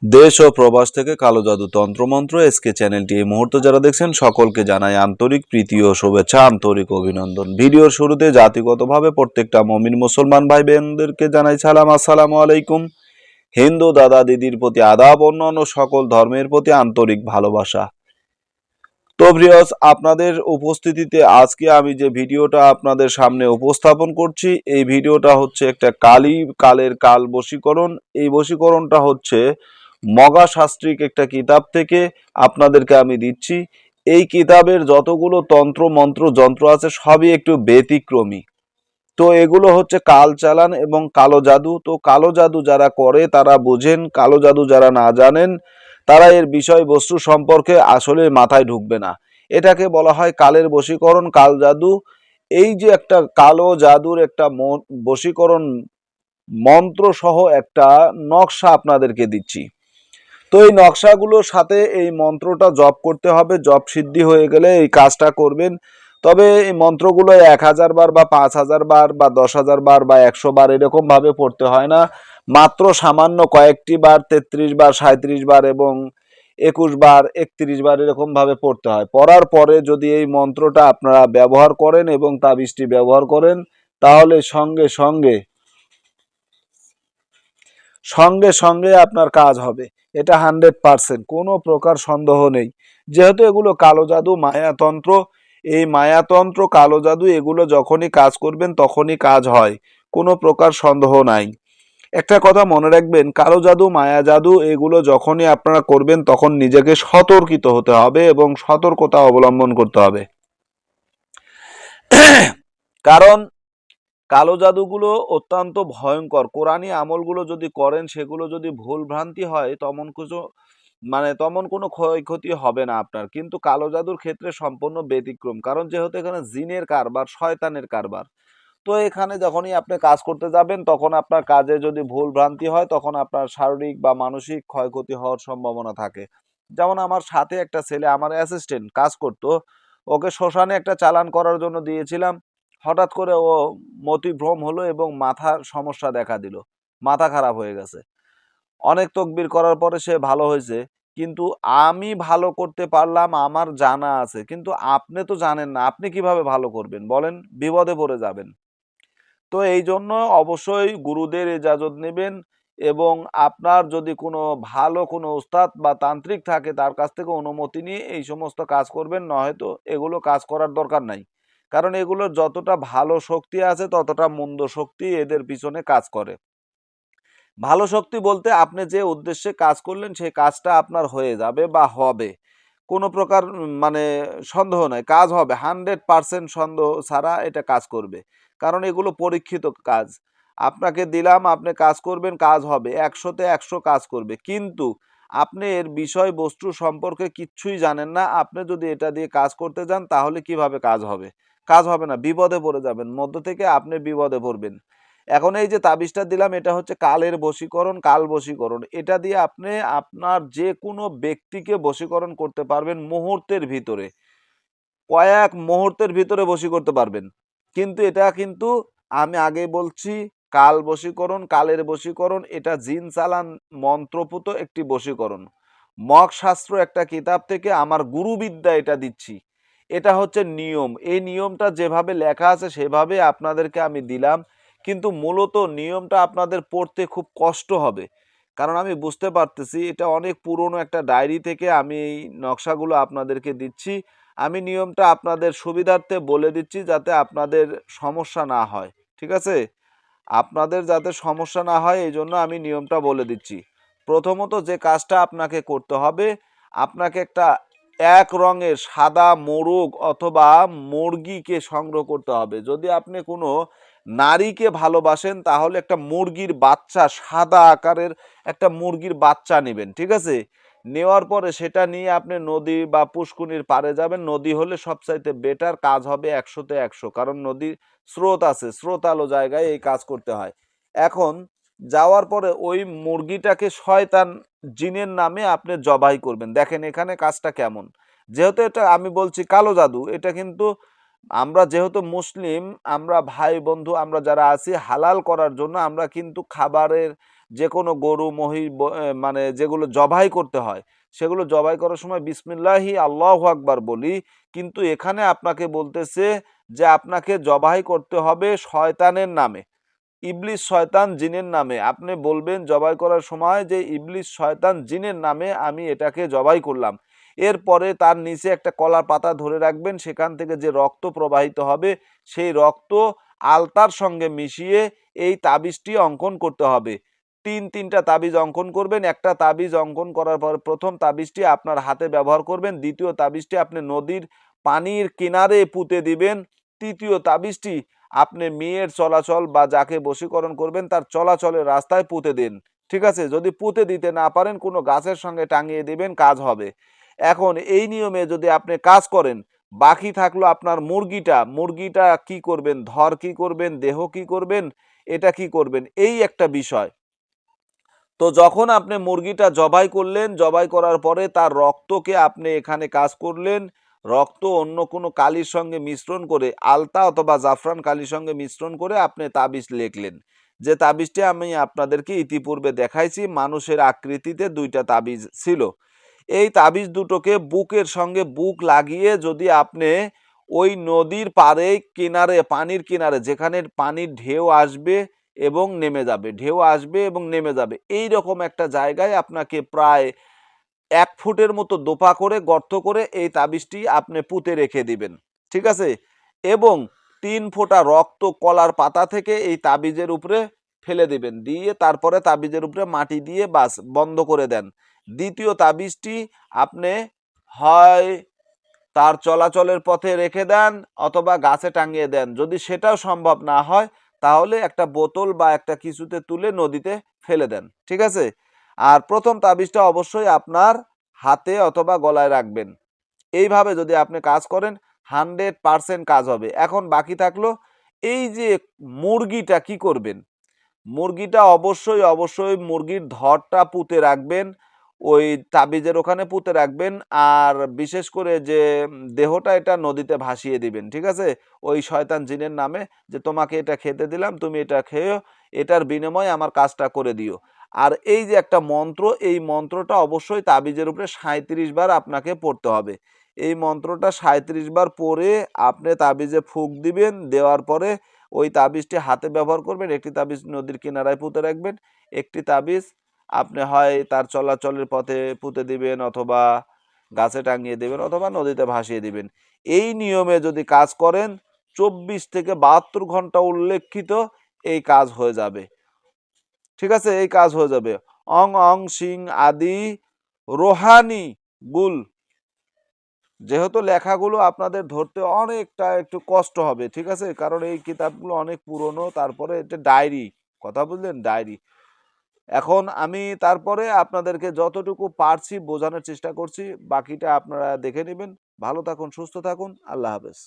দেশ ও প্রবাস থেকে কালো জাদু তন্ত্রমন্ত্র এসকে চ্যানেলটি এই মুহূর্তে যারা দেখছেন সকলকে জানাই আন্তরিক প্রীতি ও শুভেচ্ছা, আন্তরিক অভিনন্দন। ভিডিওর শুরুতে জাতিগতভাবে প্রত্যেকটা মমিন মুসলমান ভাই বোনদেরকে জানাই সালাম, আসসালামু আলাইকুম। হিন্দু দাদা দিদির প্রতি আদাব, অন্যান্য সকল ধর্মের প্রতি আন্তরিক ভালোবাসা। তো ভিউয়ার্স, আপনাদের উপস্থিতিতে আজকে আমি যে ভিডিওটা আপনাদের সামনে উপস্থাপন করছি, এই ভিডিওটা হচ্ছে একটা কালের কাল বশীকরণ। এই বশীকরণটা হচ্ছে মগা শাস্ত্রিক একটা কিতাব থেকে আপনাদেরকে আমি দিচ্ছি। এই কিতাবের যতগুলো তন্ত্র মন্ত্র যন্ত্র আছে সবই একটু ব্যতিক্রমী। তো এগুলো হচ্ছে কাল চালান এবং কালো জাদু। তো কালো জাদু যারা করে তারা বোঝেন, কালো জাদু যারা না জানেন তারা এর বিষয়বস্তু সম্পর্কে আসলে মাথায় ঢুকবে না। এটাকে বলা হয় কালের বশীকরণ, কাল জাদু। এই যে একটা কালো জাদুর একটা বশীকরণ মন্ত্র সহ একটা নকশা আপনাদেরকে দিচ্ছি। তো এই নকশাগুলোর সাথে এই মন্ত্রটা জপ করতে হবে। জপ সিদ্ধি হয়ে গেলে এই কাজটা করবেন। তবে এই মন্ত্রগুলো 1000 বার বা 5000 বার বা 10,000 বার বা 100 বার এরকম ভাবে পড়তে হয় না। মাত্র সামান্য কয়েকটি বার 33 বার, 37 বার এবং 21 বার, 31 বার এরকম ভাবে পড়তে হয়। পড়ার পরে যদি এই মন্ত্রটা আপনারা ব্যবহার করেন এবং তাবিজটি ব্যবহার করেন, তাহলে সঙ্গে সঙ্গে সঙ্গে সঙ্গে আপনার কাজ হবে। এটা 100%, কোনো প্রকার সন্দেহ নেই। যেহেতু এগুলো কালো জাদু, মায়াতন্ত্র, এই মায়াতন্ত্র কালো জাদু এগুলো যখনই কাজ করবেন তখনই কাজ হয়, কোনো প্রকার সন্দেহ নাই। একটা কথা মনে রাখবেন, কালো জাদু মায়া জাদু এগুলো যখনই আপনারা করবেন তখন নিজেকে সতর্কিত হতে হবে এবং সতর্কতা অবলম্বন করতে হবে। কারণ কালো জাদুগুলো অত্যন্ত ভয়ঙ্কর। কোরআনী আমলগুলো যদি করেন সেগুলো যদি ভুল ভ্রান্তি হয় তেমন কোনো ক্ষয়ক্ষতি হবে না আপনার, কিন্তু কালো জাদুর ক্ষেত্রে সম্পূর্ণ ব্যতিক্রম। কারণ যেহেতু এখানে জিনের কারবার, শয়তানের কারবার, তো এখানে যখনই আপনি কাজ করতে যাবেন তখন আপনার কাজে যদি ভুল ভ্রান্তি হয় তখন আপনার শারীরিক বা মানসিক ক্ষয়ক্ষতি হওয়ার সম্ভাবনা থাকে। যেমন আমার সাথে একটা ছেলে, আমার অ্যাসিস্ট্যান্ট কাজ করতো, ওকে শ্মশানে একটা চালান করার জন্য দিয়েছিলাম। হঠাৎ করে ও মতিভ্রম হলো এবং মাথার সমস্যা দেখা দিল, মাথা খারাপ হয়ে গেছে। অনেক তকবির করার পরে সে ভালো হয়েছে, কিন্তু আমি ভালো করতে পারলাম আমার জানা আছে, কিন্তু আপনি তো জানেন না, আপনি কিভাবে ভালো করবেন বলেন? বিপদে পড়ে যাবেন। তো এই জন্য অবশ্যই গুরুদের ইজাজত নেবেন এবং আপনার যদি কোনো ভালো কোনো উস্তাদ বা তান্ত্রিক থাকে তার কাছ থেকে অনুমতি নিয়ে এই সমস্ত কাজ করবেন, নয়তো এগুলো কাজ করার দরকার নাই। কারণ এগুলোর যতটা ভালো শক্তি আছে ততটা মন্দ শক্তি এদের পিছনে কাজ করে। ভালো শক্তি বলতে আপনি যে উদ্দেশ্যে কাজ করলেন সেই কাজটা আপনার হয়ে যাবে বা হবে, কোনো প্রকার মানে সন্দেহ নাই, কাজ হবে 100%, সন্দেহ ছাড়া এটা কাজ করবে। কারণ এগুলো পরীক্ষিত কাজ। আপনাকে দিলাম, আপনি কাজ করবেন, কাজ হবে, 100-তে 100 কাজ করবে। কিন্তু আপনি এর বিষয়বস্তু সম্পর্কে কিচ্ছুই জানেন না, আপনি যদি এটা দিয়ে কাজ করতে যান তাহলে কিভাবে কাজ হবে? কাজ হবে না, বিপদে পড়ে যাবেন, মধ্য থেকে আপনি বিপদে পড়বেন। এখন এই যে তাবিজটা দিলাম এটা হচ্ছে কালের বশীকরণ, কাল বশীকরণ। এটা দিয়ে আপনি আপনার যে কোনো ব্যক্তিকে বশীকরণ করতে পারবেন মুহূর্তের ভিতরে, কয়েক মুহূর্তের ভিতরে বশী করতে পারবেন। কিন্তু এটা কিন্তু আমি আগে বলছি, কাল বশীকরণ, কালের বশীকরণ, এটা জিন চালান মন্ত্রপুত একটি বশীকরণ। মগ শাস্ত্র একটা কিতাব থেকে আমার গুরুবিদ্যা এটা দিচ্ছি। এটা হচ্ছে নিয়ম। এই নিয়মটা যেভাবে লেখা আছে সেভাবে আপনাদেরকে আমি দিলাম, কিন্তু মূলত নিয়মটা আপনাদের পড়তে খুব কষ্ট হবে। কারণ আমি বুঝতে পারতেছি এটা অনেক পুরনো একটা ডায়েরি থেকে আমি এই নকশাগুলো আপনাদেরকে দিচ্ছি। আমি নিয়মটা আপনাদের সুবিধার্থে বলে দিচ্ছি যাতে আপনাদের সমস্যা না হয়, ঠিক আছে? আপনাদের যাতে সমস্যা না হয় এই জন্য আমি নিয়মটা বলে দিচ্ছি। প্রথমত যে কাজটা আপনাকে করতে হবে, আপনাকে একটা এক রঙের সাদা মোরগ অথবা মুরগিকে সংগ্রহ করতে হবে। যদি আপনি কোনো নারীকে ভালোবাসেন তাহলে একটা মুরগির বাচ্চা, সাদা আকারের একটা মুরগির বাচ্চা নেবেন, ঠিক আছে? নেওয়ার পরে সেটা নিয়ে আপনি নদী বা পুষ্কুনির পাড়ে যাবেন। নদী হলে সবচাইতে বেটার, কাজ হবে 100-তে 100, কারণ নদীর স্রোত আছে, স্রোতালো জায়গায় এই কাজ করতে হয়। এখন যাওয়ার পরে ওই মুরগিটাকে শয়তান জিনের নামে আপনি জবাই করবেন। দেখেন এখানে কাজটা কেমন। যেহেতু এটা আমি বলছি কালো জাদু, এটা কিন্তু আমরা যেহেতু মুসলিম, আমরা ভাই বন্ধু আমরা যারা আছি হালাল করার জন্য আমরা কিন্তু খাবারের যে কোনো গরু মানে যেগুলো জবাই করতে হয় সেগুলো জবাই করার সময় বিসমিল্লাহি আল্লাহু আকবার বলি, কিন্তু এখানে আপনাকে বলতেছে যে আপনাকে জবাই করতে হবে শয়তানের নামে, ইবলিস শয়তান জিনের নামে। আপনি বলবেন জবাই করার সময় যে ইবলিস শয়তান জিনের নামে আমি এটাকে জবাই করলাম। এরপরে তার নিচে একটা কলার পাতা ধরে রাখবেন, সেখান থেকে যে রক্ত প্রবাহিত হবে সেই রক্ত আলতার সঙ্গে মিশিয়ে এই তাবিজটি অঙ্কন করতে হবে। তিনটা তাবিজ অঙ্কন করবেন। একটা তাবিজ অঙ্কন করার পর প্রথম তাবিজটি আপনার হাতে ব্যবহার করবেন, দ্বিতীয় তাবিজটি আপনি নদীর পানির কিনারে পুঁতে দিবেন, তৃতীয় তাবিজটি আপনি মেয়ের চলাচল বা যাকে বশীকরণ করবেন তার চলাচলের রাস্তায় পুঁতে দিন। ঠিক আছে? যদি পুঁতে দিতে না পারেন কোনো গাছের সঙ্গে টাঙিয়ে দিবেন, কাজ হবে। এখন এই নিয়মে যদি আপনি কাজ করেন, বাকি থাকলো আপনার মুরগিটা কি করবেন, ধর কি করবেন, দেহ কি করবেন, এটা কি করবেন, এই একটা বিষয়। তো যখন আপনি মুরগিটা জবাই করলেন, জবাই করার পরে তার রক্তকে আপনি এখানে কাজ করলেন, রক্ত অন্য কোনো কালির সঙ্গে মিশ্রণ করে আলতা অথবা জাফরান কালির সঙ্গে মিশ্রণ করে আপনি তাবিজ লিখলেন। যে তাবিজটি আমি আপনাদেরকে ইতিপূর্বে দেখাইছি, মানুষের আকৃতিতে দুইটা তাবিজ ছিল। এই তাবিজ দুটোকে বুকের সঙ্গে বুক লাগিয়ে যদি আপনি ওই নদীর পাড়ে কিনারে, পানির কিনারে যেখানে পানির ঢেউ আসবে এবং নেমে যাবে, ঢেউ আসবে এবং নেমে যাবে, এই রকম একটা জায়গায় আপনাকে প্রায় 1 ফুটের মতো দোপা করে গর্ত করে এই তাবিজটি আপনি পুঁতে রেখে দিবেন। ঠিক আছে? এবং 3 ফোঁটা রক্ত কলার পাতা থেকে এই তাবিজের উপরে ফেলে দিবেন, দিয়ে তারপরে তাবিজের উপরে মাটি দিয়ে বাস বন্ধ করে দেন। দ্বিতীয় তাবিজটি আপনি হয় তার চলাচলের পথে রেখে দেন অথবা গাছে টাঙিয়ে দেন। যদি সেটাও সম্ভব না হয় তাহলে একটা বোতল বা একটা কিছুতে তুলে নদীতে ফেলে দেন। ঠিক আছে? আর প্রথম তাবিজটা অবশ্যই আপনার হাতে অথবা গলায় রাখবেন। এইভাবে যদি আপনি কাজ করেন 100% কাজ হবে। এখন বাকি থাকলো এই যে মুরগিটা কি করবেন। মুরগিটা অবশ্যই মুরগির ধরটা পুঁতে রাখবেন, ওই তাবিজের ওখানে পুঁতে রাখবেন। আর বিশেষ করে যে দেহটা এটা নদীতে ভাসিয়ে দিবেন। ঠিক আছে? ওই শয়তান জিনের নামে যে তোমাকে এটা খেতে দিলাম, তুমি এটা খেয়েও, এটার বিনিময়ে আমার কাজটা করে দিও। আর এই যে একটা মন্ত্র, এই মন্ত্রটা অবশ্যই তাবিজের উপরে 37 বার আপনাকে পড়তে হবে। এই মন্ত্রটা 37 বার পড়ে আপনি তাবিজে ফুঁক দিবেন, দেওয়ার পরে ওই তাবিজটি হাতে ব্যবহার করবেন, একটি তাবিজ নদীর কিনারায় পুঁতে রাখবেন, একটি তাবিজ আপনি হয় তার চলাচলের পথে পুঁতে দিবেন অথবা গাছে টাঙিয়ে দেবেন অথবা নদীতে ভাসিয়ে দিবেন। এই নিয়মে যদি কাজ করেন 24 থেকে 72 ঘন্টা উল্লেখিত এই কাজ হয়ে যাবে। ঠিক আছে? এই কাজ হয়ে যাবে। অং অং সিং আদি রোহানি গুল, যেহেতু লেখাগুলো আপনাদের ধরতে অনেকটা একটু কষ্ট হবে। ঠিক আছে? কারণ এই কিতাবগুলো অনেক পুরনো, তারপরে এটা ডায়েরি, কথা বুঝলেন, ডায়েরি। এখন আমি তারপরে আপনাদেরকে যতটুকু পারছি বোঝানোর চেষ্টা করছি, বাকিটা আপনারা দেখে নেবেন। ভালো থাকুন, সুস্থ থাকুন, আল্লাহ হাফেজ।